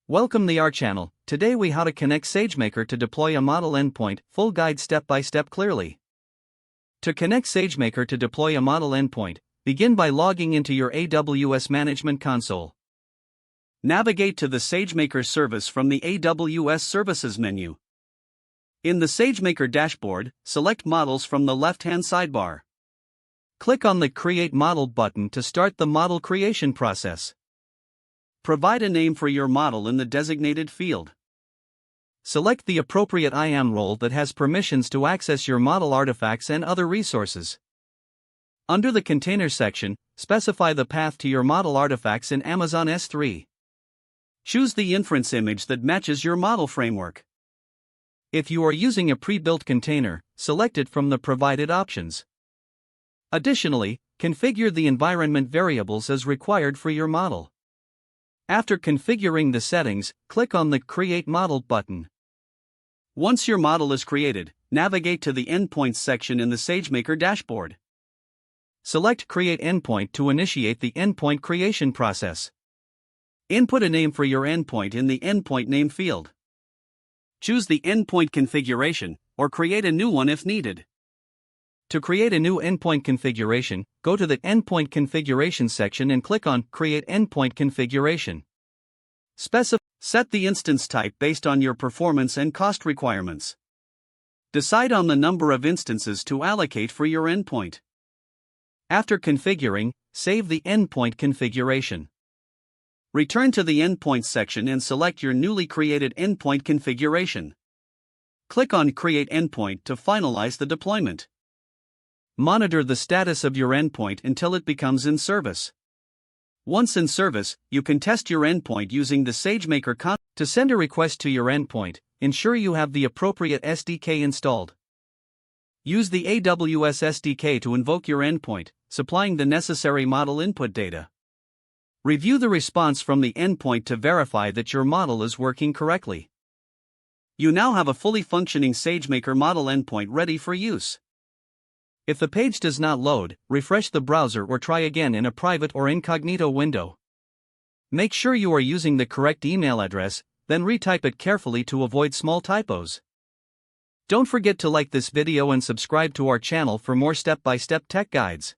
Welcome to our channel. Today we how to connect SageMaker to deploy a model endpoint, full guide step by step clearly. To connect SageMaker to deploy a model endpoint, begin by logging into your AWS Management Console. Navigate to the SageMaker service from the AWS Services menu. In the SageMaker dashboard, select Models from the left-hand sidebar. Click on the Create Model button to start the model creation process. Provide a name for your model in the designated field. Select the appropriate IAM role that has permissions to access your model artifacts and other resources. Under the Container section, specify the path to your model artifacts in Amazon S3. Choose the inference image that matches your model framework. If you are using a pre-built container, select it from the provided options. Additionally, configure the environment variables as required for your model. After configuring the settings, click on the Create Model button. Once your model is created, navigate to the Endpoints section in the SageMaker dashboard. Select Create Endpoint to initiate the endpoint creation process. Input a name for your endpoint in the Endpoint Name field. Choose the endpoint configuration, or create a new one if needed. To create a new endpoint configuration, go to the Endpoint Configuration section and click on Create Endpoint Configuration. Set the instance type based on your performance and cost requirements. Decide on the number of instances to allocate for your endpoint. After configuring, save the endpoint configuration. Return to the Endpoint section and select your newly created endpoint configuration. Click on Create Endpoint to finalize the deployment. Monitor the status of your endpoint until it becomes in service. Once in service, you can test your endpoint using the SageMaker console. To send a request to your endpoint, ensure you have the appropriate SDK installed. Use the AWS SDK to invoke your endpoint, supplying the necessary model input data. Review the response from the endpoint to verify that your model is working correctly. You now have a fully functioning SageMaker model endpoint ready for use. If the page does not load, refresh the browser or try again in a private or incognito window. Make sure you are using the correct email address, then retype it carefully to avoid small typos. Don't forget to like this video and subscribe to our channel for more step-by-step tech guides.